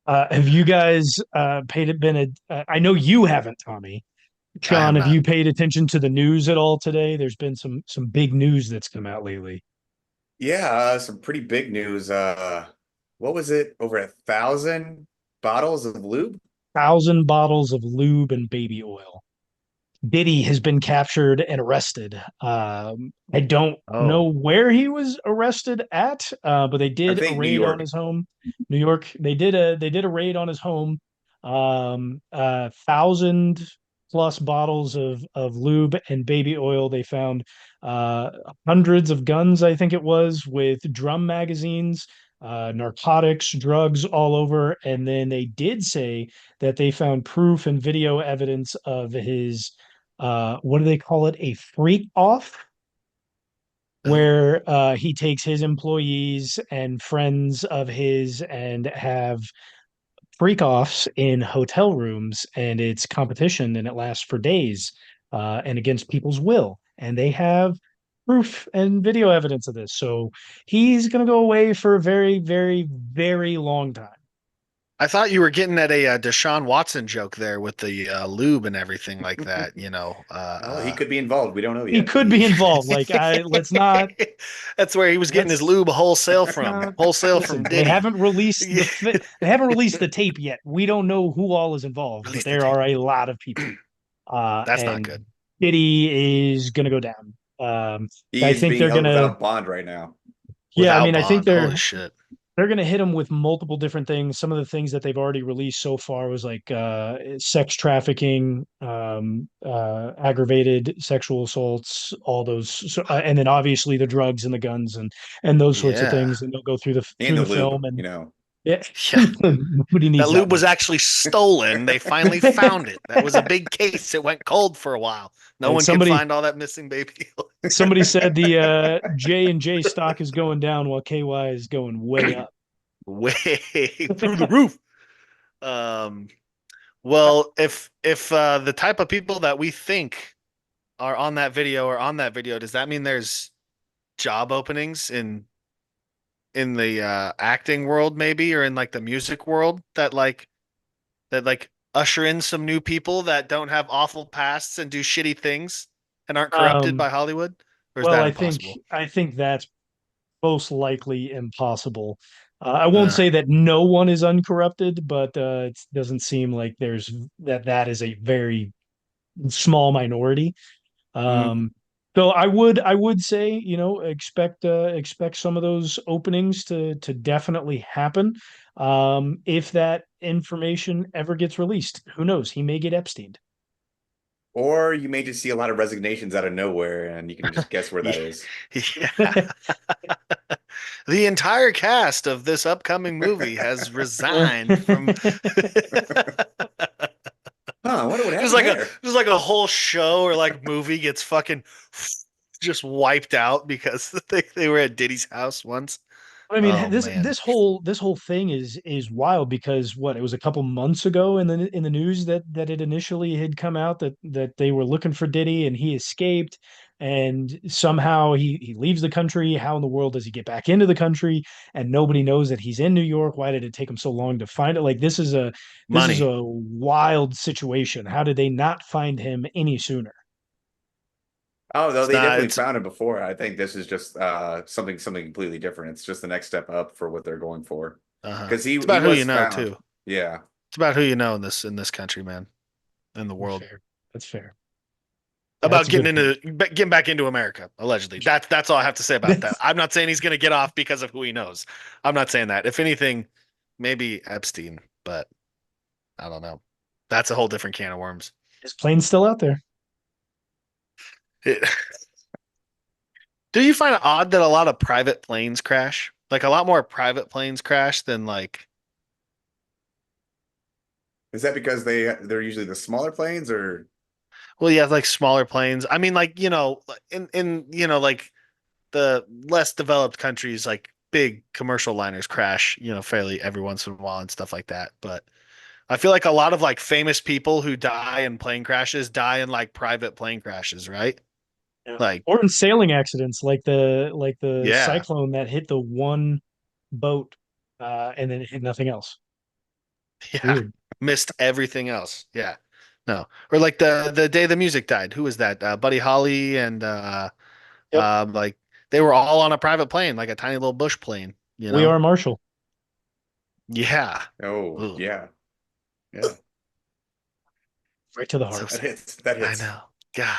Have you guys I know you haven't, Tommy. I have Sean, have not. you paid attention to the news at all today? There's been some big news that's come out lately. Yeah, some pretty big news. What was it? Over 1,000 bottles of lube? 1,000 bottles of lube and baby oil. Diddy has been captured and arrested. I don't know Oh, where he was arrested at, but they I did a think New raid on York. his home, New York. They did a raid on his home. 1,000 plus bottles of lube and baby oil. They found uh, hundreds of guns, I think it was, with drum magazines, narcotics, drugs all over. And then they did say that they found proof and video evidence of his what do they call it? A freak off, oh, where he takes his employees and friends of his and have freak offs in hotel rooms, and it's competition and it lasts for days and against people's will. And they have proof and video evidence of this. So he's going to go away for a very, very, very long time. I thought you were getting at a Deshaun Watson joke there with the lube and everything like that. Oh, he could be involved. We don't know He yet. could be involved. Like, let's not, That's where he was getting his let's lube wholesale Let's from. not Wholesale from listen. They Diddy. haven't released Yeah. they haven't released the tape yet. We don't know who all is involved, but Release the there tape. are a lot of people. That's not And good. Diddy is gonna go down. He I is think being they're held gonna without bond right now. yeah, I Without mean, I think bond. Holy they're shit. they're going to hit him with multiple different things. Some of the things that they've already released so far was like sex trafficking, aggravated sexual assaults, all those, and then obviously the drugs and the guns and those sorts of Yeah. things. And they'll go through the And the lube, film, and you know. yeah, Yeah. nobody That needs that lube was much. actually stolen. They finally found it. That was a big case. It went cold for a while. No Hey, one could somebody find all that missing baby. somebody said the J&J stock is going down while KY is going way up. Way through the roof. Um, well, if the type of people that we think are on that video are on that video, does that mean there's job openings in the acting world maybe or in like the music world that usher in some new people that don't have awful pasts and do shitty things and aren't corrupted Um, by Hollywood? Or is well, that I think impossible? I think that's most likely impossible. I won't Uh, say that no one is uncorrupted, but it doesn't seem like that is a very small minority. Mhm. Um, so I would say, expect some of those openings to definitely happen. If that information ever gets released, who knows? He may get Epstein. Or you may just see a lot of resignations out of nowhere and you can just guess where yeah, that is. yeah. The entire cast of this upcoming movie has resigned from Huh, I wonder what happened there. just like a whole show or like movie gets fucking just wiped out because they were at Diddy's house once. I mean, Oh this man. this whole this whole thing is wild because what it was a couple months ago in the news that it initially had come out that they were looking for Diddy and he escaped and somehow he leaves the country. How in the world does he get back into the country? And nobody knows that he's in New York. Why did it take him so long to find it? Like this is Money. a wild situation. How did they not find him any sooner? Oh, no, It's they not definitely it's found it before. I think this is just something completely different. It's just the next step up for what they're going for. uh-huh. Because he It's he about who you was know found. too. Yeah. It's about who you know in this country, man, in the That's world. fair. That's fair. That's About a good point. getting back into America, allegedly. That's all I have to say about that. I'm not saying he's going to get off because of who he knows. I'm not saying that. If anything, maybe Epstein, but I don't know. That's a whole different can of worms. His plane's still out there. It, do you find it odd that a lot of private planes crash? Like a lot more private planes crash than like, Is that because they're usually the smaller planes or well, yeah, like smaller planes. I mean, like, like the less developed countries, like big commercial liners crash, fairly every once in a while and stuff like that. But I feel like a lot of like famous people who die in plane crashes die in like private plane crashes, right? Yeah. Like, Or in sailing accidents, like the yeah, cyclone that hit the one boat, and then nothing else. Yeah. Weird. Missed everything else. Yeah. No. Or like the day the music died. Who was that? Buddy Holly and Yep. like they were all on a private plane, like a tiny little bush plane, you We know? are Marshall. Yeah. Oh, Ugh. yeah. Yeah. Right to the So heart. That sad. hits. That I hits. know. God.